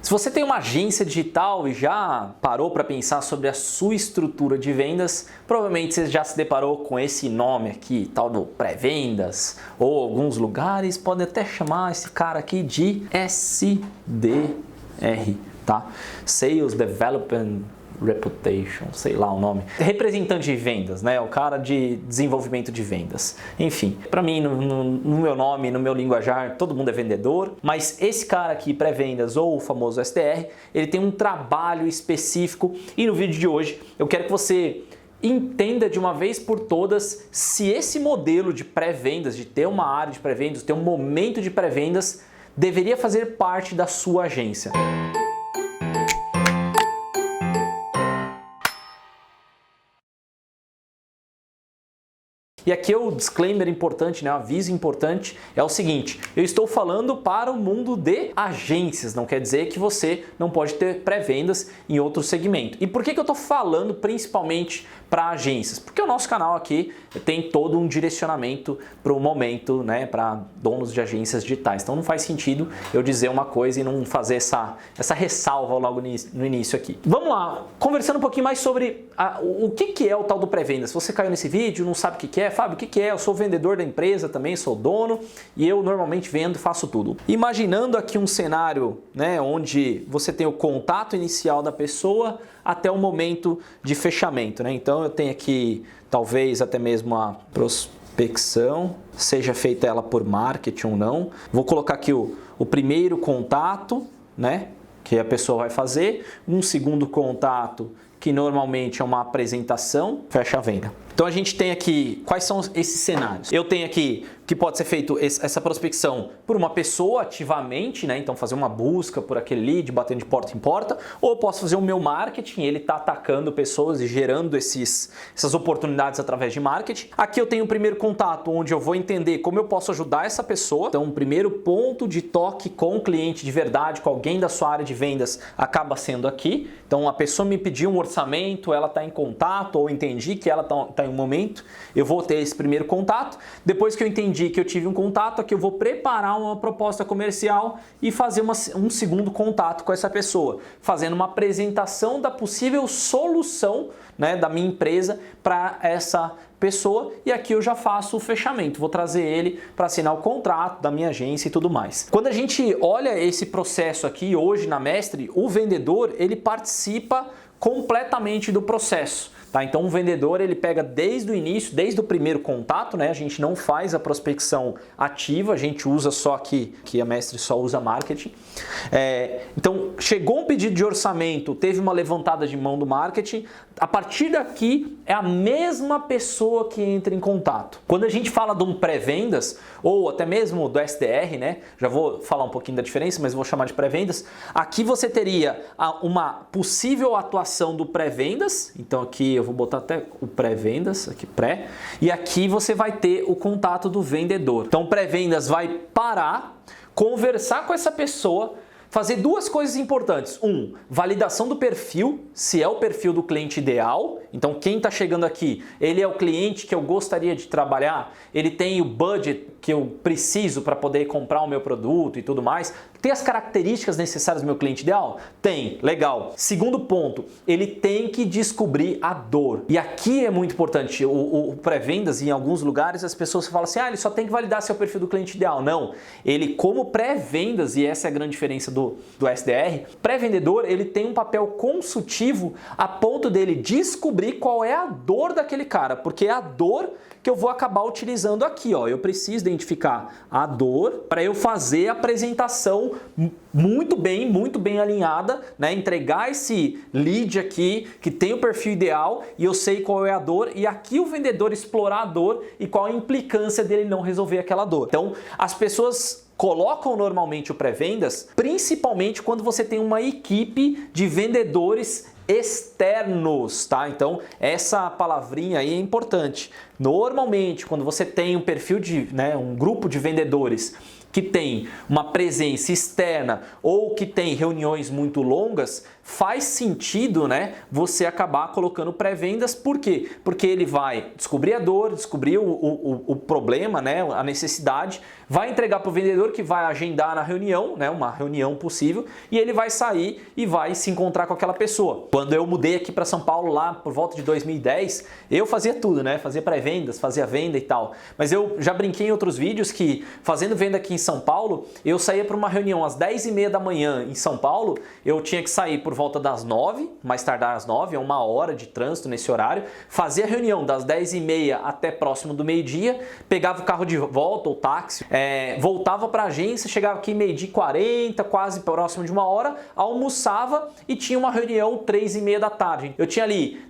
Se você tem uma agência digital e já parou para pensar sobre a sua estrutura de vendas, provavelmente você já se deparou com esse nome aqui, tal do pré-vendas, ou alguns lugares podem até chamar esse cara aqui de SDR, tá? Sales Development Reputation, sei lá o nome. Representante de vendas, né? O cara de desenvolvimento de vendas. Enfim, para mim, no meu nome, no meu linguajar, todo mundo é vendedor, mas esse cara aqui, pré-vendas ou o famoso SDR, ele tem um trabalho específico e no vídeo de hoje eu quero que você entenda de uma vez por todas se esse modelo de pré-vendas, de ter uma área de pré-vendas, ter um momento de pré-vendas, deveria fazer parte da sua agência. E aqui o disclaimer importante, né, o aviso importante é o seguinte: eu estou falando para o mundo de agências, não quer dizer que você não pode ter pré-vendas em outro segmento. E por que eu estou falando principalmente para agências? Porque o nosso canal aqui tem todo um direcionamento para o momento, né, para donos de agências digitais. Então não faz sentido eu dizer uma coisa e não fazer essa ressalva logo no início aqui. Vamos lá, conversando um pouquinho mais sobre o que é o tal do pré-vendas. Se você caiu nesse vídeo, não sabe o que é, Fábio, o que é? Eu sou vendedor da empresa também, sou dono e eu normalmente vendo e faço tudo. Imaginando aqui um cenário, né, onde você tem o contato inicial da pessoa até o momento de fechamento, né? Então eu tenho aqui talvez até mesmo a prospecção, seja feita ela por marketing ou não. Vou colocar aqui o primeiro contato, né, que a pessoa vai fazer, um segundo contato que normalmente é uma apresentação, fecha a venda. Então a gente tem aqui, quais são esses cenários? Eu tenho aqui que pode ser feito essa prospecção por uma pessoa ativamente, né? Então fazer uma busca por aquele lead, batendo de porta em porta, ou eu posso fazer o meu marketing, ele está atacando pessoas e gerando essas oportunidades através de marketing. Aqui eu tenho o primeiro contato, onde eu vou entender como eu posso ajudar essa pessoa. Então o primeiro ponto de toque com o cliente de verdade, com alguém da sua área de vendas, acaba sendo aqui. Então a pessoa me pediu um orçamento, ela está em contato, ou entendi que ela está em um momento, eu vou ter esse primeiro contato. Depois que eu entendi que eu tive um contato, aqui eu vou preparar uma proposta comercial e fazer um segundo contato com essa pessoa, fazendo uma apresentação da possível solução, né, da minha empresa para essa pessoa, e aqui eu já faço o fechamento, vou trazer ele para assinar o contrato da minha agência e tudo mais. Quando a gente olha esse processo aqui hoje na Mestre, o vendedor ele participa completamente do processo. Tá? Então o vendedor ele pega desde o início, desde o primeiro contato, né? A gente não faz a prospecção ativa, a gente usa só que a Mestre só usa marketing. Então chegou um pedido de orçamento, teve uma levantada de mão do marketing, a partir daqui é a mesma pessoa que entra em contato. Quando a gente fala de um pré-vendas, ou até mesmo do SDR, né? Já vou falar um pouquinho da diferença, mas vou chamar de pré-vendas. Aqui você teria uma possível atuação do pré-vendas, então aqui eu vou botar até o pré-vendas, aqui pré, e aqui você vai ter o contato do vendedor. Então o pré-vendas vai parar, conversar com essa pessoa, fazer duas coisas importantes. Validação do perfil, se é o perfil do cliente ideal. Então quem está chegando aqui, ele é o cliente que eu gostaria de trabalhar, ele tem o budget que eu preciso para poder comprar o meu produto e tudo mais. Tem as características necessárias do meu cliente ideal? Tem, legal. Segundo ponto, ele tem que descobrir a dor. E aqui é muito importante, o pré-vendas, em alguns lugares as pessoas falam assim, ele só tem que validar se é o perfil do cliente ideal. Não, ele como pré-vendas, e essa é a grande diferença do SDR, pré-vendedor, ele tem um papel consultivo a ponto dele descobrir qual é a dor daquele cara, porque é a dor que eu vou acabar utilizando aqui, ó. Eu preciso identificar a dor para eu fazer a apresentação muito bem alinhada, né? Entregar esse lead aqui que tem o perfil ideal e eu sei qual é a dor, e aqui o vendedor explorar a dor e qual a implicância dele não resolver aquela dor. Então, as pessoas colocam normalmente o pré-vendas, principalmente quando você tem uma equipe de vendedores externos, tá? Então essa palavrinha aí é importante. Normalmente, quando você tem um perfil de, né, um grupo de vendedores que tem uma presença externa ou que tem reuniões muito longas, faz sentido, né, você acabar colocando pré-vendas. Por quê? Porque ele vai descobrir a dor, descobrir o problema, né, a necessidade, vai entregar para o vendedor que vai agendar na reunião, né, uma reunião possível, e ele vai sair e vai se encontrar com aquela pessoa. Quando eu mudei aqui para São Paulo lá por volta de 2010, eu fazia tudo, né? Fazia pré-vendas, fazia venda e tal. Mas eu já brinquei em outros vídeos que fazendo venda aqui em São Paulo, eu saía para uma reunião às 10h30 da manhã em São Paulo, eu tinha que sair por volta das 9, mais tardar às 9, é 1 hora de trânsito nesse horário, fazia a reunião das 10h30 até próximo do meio-dia, pegava o carro de volta, ou táxi, voltava para a agência, chegava aqui 12h40, quase próximo de 1 hora, almoçava e tinha uma reunião 3h30 da tarde. Eu tinha ali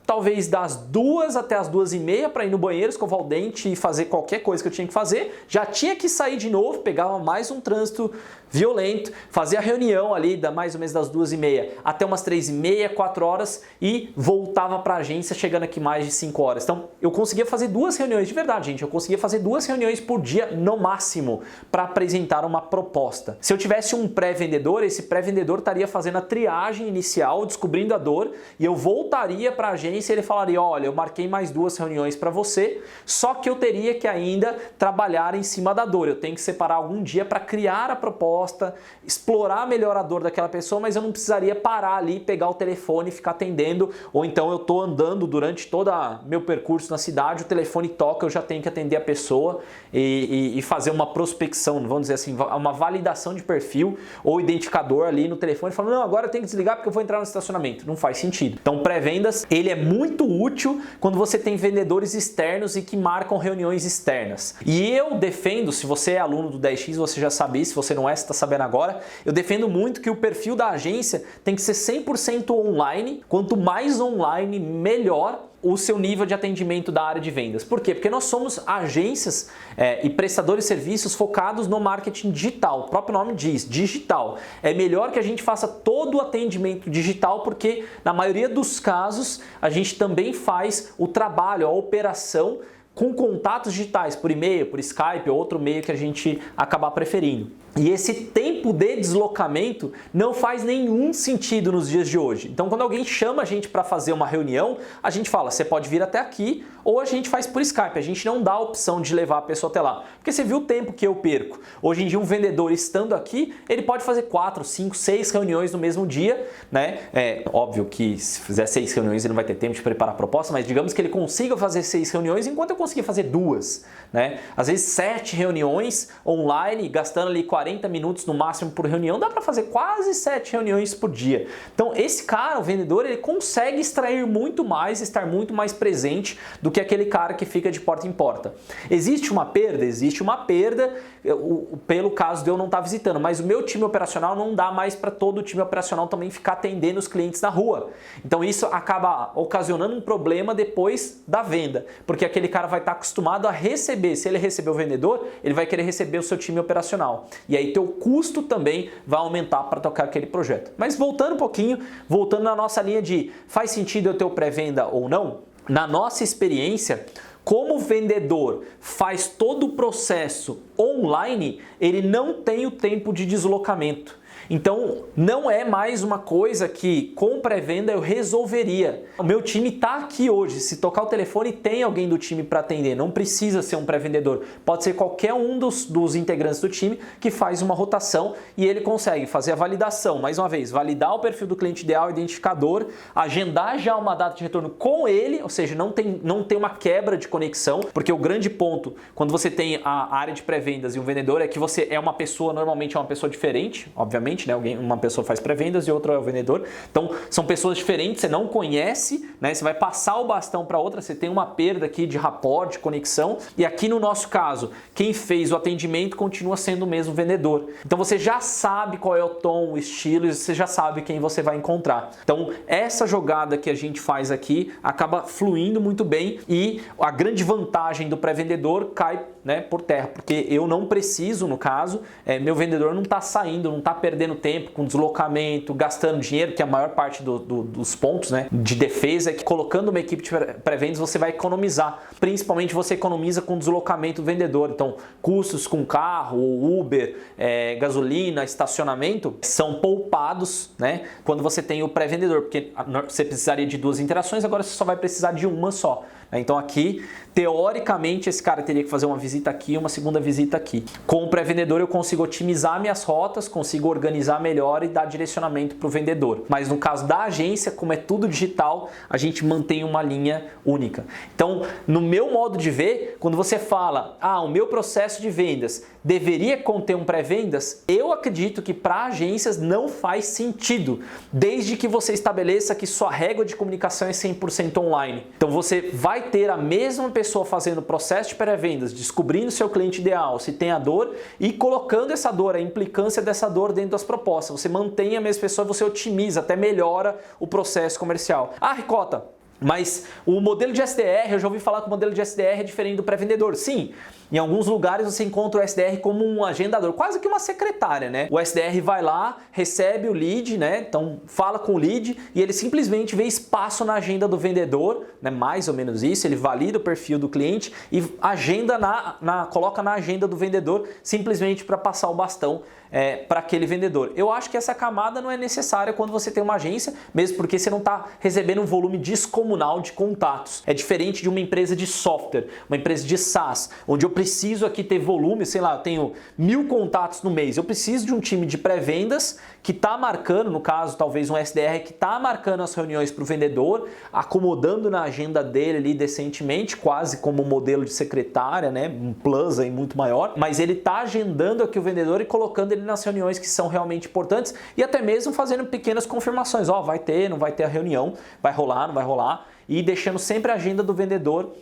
talvez das 2 até as 2h30 para ir no banheiro, escovar o dente e fazer qualquer coisa que eu tinha que fazer. Já tinha que sair de novo, pegava mais um trânsito violento, fazia a reunião ali mais ou menos das 2h30 até umas 3h30, 4 horas e voltava para a agência chegando aqui mais de 5 horas. Então eu conseguia fazer 2 reuniões, de verdade gente, eu conseguia fazer 2 reuniões por dia no máximo para apresentar uma proposta. Se eu tivesse um pré-vendedor, esse pré-vendedor estaria fazendo a triagem inicial, descobrindo a dor e eu voltaria para a agência e ele falaria, olha, eu marquei mais 2 reuniões para você, só que eu teria que ainda trabalhar em cima da dor, eu tenho que separar algum dia para criar a proposta, explorar melhor a dor daquela pessoa, mas eu não precisaria parar ali, pegar o telefone e ficar atendendo, ou então eu estou andando durante todo meu percurso na cidade, o telefone toca, eu já tenho que atender a pessoa e fazer uma prospecção, vamos dizer assim, uma validação de perfil ou identificador ali no telefone, falando, não, agora eu tenho que desligar porque eu vou entrar no estacionamento. Não faz sentido. Então, pré-vendas, ele é muito útil quando você tem vendedores externos e que marcam reuniões externas. E eu defendo, se você é aluno do 10x, você já sabe, se você não é, você está sabendo agora, eu defendo muito que o perfil da agência tem que ser 100% online. Quanto mais online, melhor o seu nível de atendimento da área de vendas. Por quê? Porque nós somos agências e prestadores de serviços focados no marketing digital. O próprio nome diz, digital. É melhor que a gente faça todo o atendimento digital porque, na maioria dos casos, a gente também faz o trabalho, a operação com contatos digitais, por e-mail, por Skype ou outro meio que a gente acabar preferindo. E esse tempo de deslocamento não faz nenhum sentido nos dias de hoje. Então, quando alguém chama a gente para fazer uma reunião, a gente fala, você pode vir até aqui ou a gente faz por Skype. A gente não dá a opção de levar a pessoa até lá. Porque você viu o tempo que eu perco. Hoje em dia, um vendedor estando aqui, ele pode fazer 4, 5, 6 reuniões no mesmo dia, né? É óbvio que se fizer 6 reuniões, ele não vai ter tempo de preparar a proposta, mas digamos que ele consiga fazer 6 reuniões enquanto eu conseguir fazer 2, né? Às vezes 7 reuniões online, gastando ali 40 minutos no máximo por reunião, dá para fazer quase 7 reuniões por dia. Então esse cara, o vendedor, ele consegue extrair muito mais, estar muito mais presente do que aquele cara que fica de porta em porta. Existe uma perda? Existe uma perda pelo caso de eu não estar visitando, mas o meu time operacional não dá mais para todo o time operacional também ficar atendendo os clientes na rua. Então isso acaba ocasionando um problema depois da venda, porque aquele cara vai estar acostumado a receber, se ele receber o vendedor, ele vai querer receber o seu time operacional. E aí teu custo também vai aumentar para tocar aquele projeto. Mas voltando um pouquinho, voltando na nossa linha de faz sentido eu ter o pré-venda ou não? Na nossa experiência, como o vendedor faz todo o processo online, ele não tem o tempo de deslocamento. Então, não é mais uma coisa que com pré-venda eu resolveria. O meu time está aqui hoje. Se tocar o telefone, tem alguém do time para atender. Não precisa ser um pré-vendedor. Pode ser qualquer um dos integrantes do time que faz uma rotação e ele consegue fazer a validação. Mais uma vez, validar o perfil do cliente ideal, identificador, agendar já uma data de retorno com ele, ou seja, não tem uma quebra de conexão, porque o grande ponto, quando você tem a área de pré-vendas e um vendedor, é que você é uma pessoa, normalmente é uma pessoa diferente, obviamente, né? Uma pessoa faz pré-vendas e outra é o vendedor. Então, são pessoas diferentes, você não conhece, né? Você vai passar o bastão para outra, você tem uma perda aqui de rapport, de conexão. E aqui no nosso caso, quem fez o atendimento continua sendo o mesmo vendedor. Então, você já sabe qual é o tom, o estilo, e você já sabe quem você vai encontrar. Então, essa jogada que a gente faz aqui acaba fluindo muito bem e a grande vantagem do pré-vendedor cai, né, por terra, porque eu não preciso, no caso, meu vendedor não está saindo, não está perdendo perdendo tempo com deslocamento, gastando dinheiro, que é a maior parte dos pontos, né, de defesa é que colocando uma equipe de pré-vendas você vai economizar. Principalmente você economiza com deslocamento do vendedor. Então, custos com carro, Uber, gasolina, estacionamento são poupados, né, quando você tem o pré-vendedor, porque você precisaria de 2 interações, agora você só vai precisar de uma só. Então aqui, teoricamente, esse cara teria que fazer uma visita aqui e uma segunda visita aqui. Com o pré-vendedor eu consigo otimizar minhas rotas, consigo organizar melhor e dar direcionamento para o vendedor. Mas no caso da agência, como é tudo digital, a gente mantém uma linha única. Então, no meu modo de ver, quando você fala, o meu processo de vendas deveria conter um pré-vendas, eu acredito que para agências não faz sentido, desde que você estabeleça que sua régua de comunicação é 100% online. Então você vai ter a mesma pessoa fazendo o processo de pré-vendas, descobrindo seu cliente ideal, se tem a dor e colocando essa dor, a implicância dessa dor dentro das propostas. Você mantém a mesma pessoa, você otimiza, até melhora o processo comercial. Ricota, mas o modelo de SDR, eu já ouvi falar que o modelo de SDR é diferente do pré-vendedor. Sim, em alguns lugares você encontra o SDR como um agendador, quase que uma secretária, né? O SDR vai lá, recebe o lead, né? Então fala com o lead e ele simplesmente vê espaço na agenda do vendedor, né? Mais ou menos isso, ele valida o perfil do cliente e agenda coloca na agenda do vendedor simplesmente para passar o bastão para aquele vendedor. Eu acho que essa camada não é necessária quando você tem uma agência, mesmo porque você não está recebendo um volume descomunal de contatos. É diferente de uma empresa de software, uma empresa de SaaS, onde eu preciso aqui ter volume, sei lá, eu tenho 1000 contatos no mês. Eu preciso de um time de pré-vendas que está marcando, no caso, talvez um SDR que está marcando as reuniões para o vendedor, acomodando na agenda dele ali decentemente, quase como um modelo de secretária, né? Um plus aí muito maior, mas ele está agendando aqui o vendedor e colocando ele nas reuniões que são realmente importantes e até mesmo fazendo pequenas confirmações. Vai ter, não vai ter a reunião, vai rolar, não vai rolar, e deixando sempre a agenda do vendedor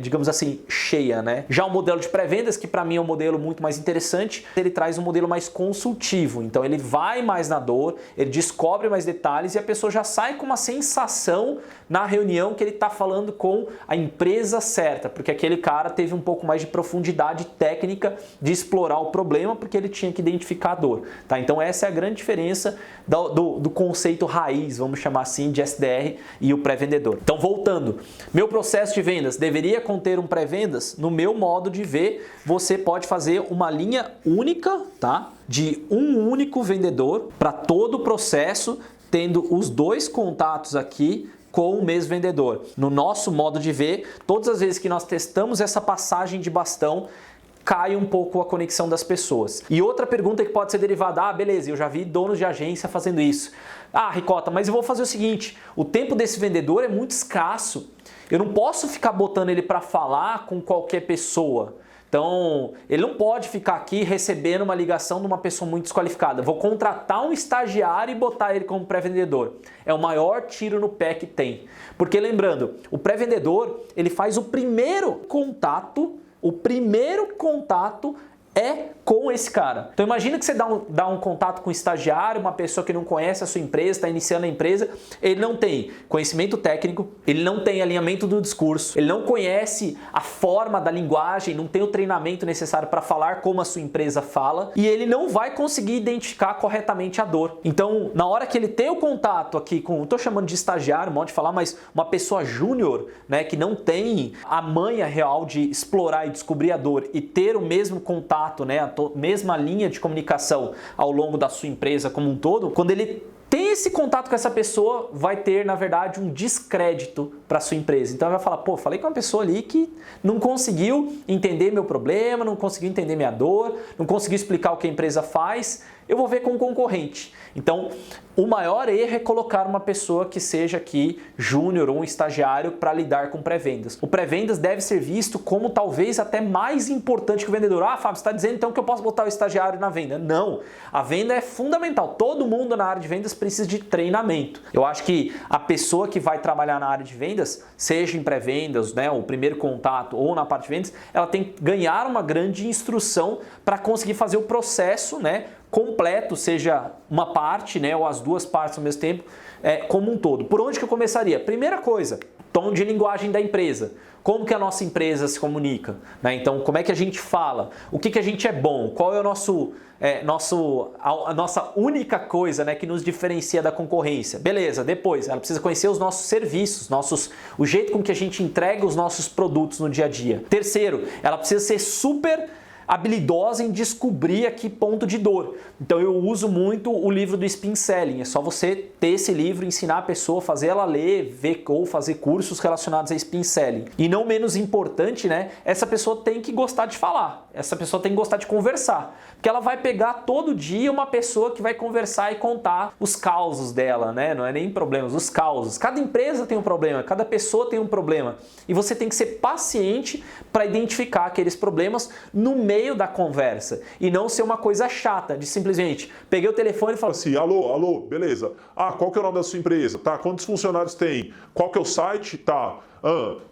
digamos assim, cheia, né? Já o modelo de pré-vendas, que para mim é um modelo muito mais interessante, ele traz um modelo mais consultivo. Então ele vai mais na dor, ele descobre mais detalhes e a pessoa já sai com uma sensação na reunião que ele está falando com a empresa certa, porque aquele cara teve um pouco mais de profundidade técnica de explorar o problema, porque ele tinha que identificar a dor, tá? Então essa é a grande diferença do conceito raiz, vamos chamar assim, de SDR e o pré-vendedor. Então voltando, meu processo de vendas deveria conter um pré-vendas? No meu modo de ver, você pode fazer uma linha única, tá? De um único vendedor para todo o processo, tendo os 2 contatos aqui com o mesmo vendedor. No nosso modo de ver, todas as vezes que nós testamos essa passagem de bastão, cai um pouco a conexão das pessoas. E outra pergunta que pode ser derivada, beleza, eu já vi donos de agência fazendo isso. Ricota, mas eu vou fazer o seguinte, o tempo desse vendedor é muito escasso, eu não posso ficar botando ele para falar com qualquer pessoa. Então, ele não pode ficar aqui recebendo uma ligação de uma pessoa muito desqualificada. Vou contratar um estagiário e botar ele como pré-vendedor. É o maior tiro no pé que tem. Porque lembrando, o pré-vendedor, ele faz o primeiro contato é com esse cara. Então imagina que você dá um contato com um estagiário, uma pessoa que não conhece a sua empresa, está iniciando a empresa, ele não tem conhecimento técnico, ele não tem alinhamento do discurso, ele não conhece a forma da linguagem, não tem o treinamento necessário para falar como a sua empresa fala e ele não vai conseguir identificar corretamente a dor. Então, na hora que ele tem o contato aqui com, estou chamando de estagiário, modo de falar, mas uma pessoa júnior, né, que não tem a manha real de explorar e descobrir a dor e ter o mesmo contato, né, a mesma linha de comunicação ao longo da sua empresa como um todo, quando ele tem esse contato com essa pessoa, vai ter, na verdade, um descrédito para sua empresa. Então, ele vai falar, falei com uma pessoa ali que não conseguiu entender meu problema, não conseguiu entender minha dor, não conseguiu explicar o que a empresa faz, eu vou ver com um concorrente. Então, o maior erro é colocar uma pessoa que seja aqui júnior ou um estagiário para lidar com pré-vendas. O pré-vendas deve ser visto como talvez até mais importante que o vendedor. Fábio, você está dizendo então que eu posso botar o estagiário na venda? Não, a venda é fundamental. Todo mundo na área de vendas precisa de treinamento. Eu acho que a pessoa que vai trabalhar na área de vendas, seja em pré-vendas, né, o primeiro contato ou na parte de vendas, ela tem que ganhar uma grande instrução para conseguir fazer o processo, né, completo, seja uma parte, né, ou as duas partes ao mesmo tempo, como um todo. Por onde que eu começaria? Primeira coisa, tom de linguagem da empresa. Como que a nossa empresa se comunica, né? Então, como é que a gente fala? O que a gente é bom? Qual é o a nossa única coisa, né, que nos diferencia da concorrência? Beleza, depois ela precisa conhecer os nossos serviços, o jeito com que a gente entrega os nossos produtos no dia a dia. Terceiro, ela precisa ser super habilidosa em descobrir aqui ponto de dor. Então eu uso muito o livro do Spin Selling. É só você ter esse livro, ensinar a pessoa, fazer ela ler, ver ou fazer cursos relacionados a Spin Selling. E não menos importante, né? Essa pessoa tem que gostar de falar. Essa pessoa tem que gostar de conversar. Porque ela vai pegar todo dia uma pessoa que vai conversar e contar os causos dela, né? Não é nem problemas, os causos. Cada empresa tem um problema, cada pessoa tem um problema. E você tem que ser paciente para identificar aqueles problemas no meio da conversa. E não ser uma coisa chata, de simplesmente peguei o telefone e falei assim, alô, beleza. Ah, qual que é o nome da sua empresa? Tá, quantos funcionários tem? Qual que é o site? Tá.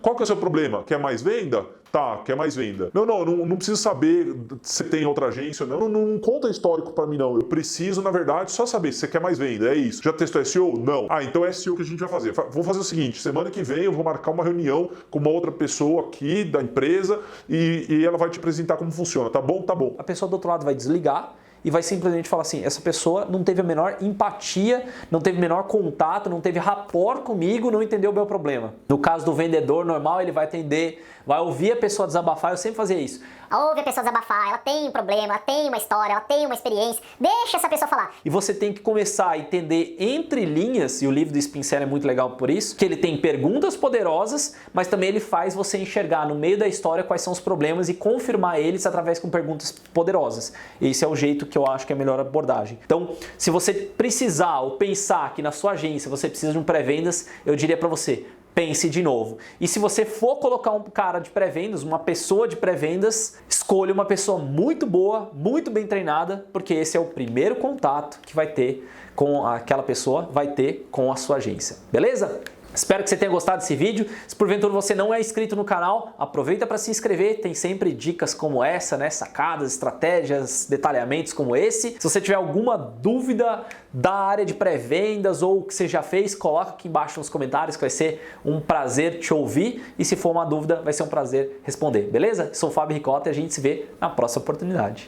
Qual que é o seu problema? Quer mais venda? Tá, quer mais venda. Não preciso saber se tem outra agência. Não conta histórico pra mim, não. Eu preciso, na verdade, só saber se você quer mais venda. É isso. Já testou SEO? Não. Ah, então é SEO que a gente vai fazer. Vou fazer o seguinte, semana que vem eu vou marcar uma reunião com uma outra pessoa aqui da empresa e ela vai te apresentar como funciona. Tá bom? Tá bom. A pessoa do outro lado vai desligar e vai simplesmente falar assim, essa pessoa não teve a menor empatia, não teve o menor contato, não teve rapport comigo, não entendeu o meu problema. No caso do vendedor normal, ele vai atender, vai ouvir a pessoa desabafar, eu sempre fazia isso. Ouve a pessoa desabafar, ela tem um problema, ela tem uma história, ela tem uma experiência, deixa essa pessoa falar. E você tem que começar a entender entre linhas, e o livro do Spin Selling é muito legal por isso, que ele tem perguntas poderosas, mas também ele faz você enxergar no meio da história quais são os problemas e confirmar eles através com perguntas poderosas. Esse é o jeito que eu acho que é a melhor abordagem. Então, se você precisar ou pensar que na sua agência você precisa de um pré-vendas, eu diria para você, pense de novo. E se você for colocar um cara de pré-vendas, uma pessoa de pré-vendas, escolha uma pessoa muito boa, muito bem treinada, porque esse é o primeiro contato que vai ter com aquela pessoa, vai ter com a sua agência. Beleza? Espero que você tenha gostado desse vídeo. Se porventura você não é inscrito no canal, aproveita para se inscrever. Tem sempre dicas como essa, né? Sacadas, estratégias, detalhamentos como esse. Se você tiver alguma dúvida da área de pré-vendas ou o que você já fez, coloca aqui embaixo nos comentários que vai ser um prazer te ouvir. E se for uma dúvida, vai ser um prazer responder. Beleza? Sou o Fábio Ricota e a gente se vê na próxima oportunidade.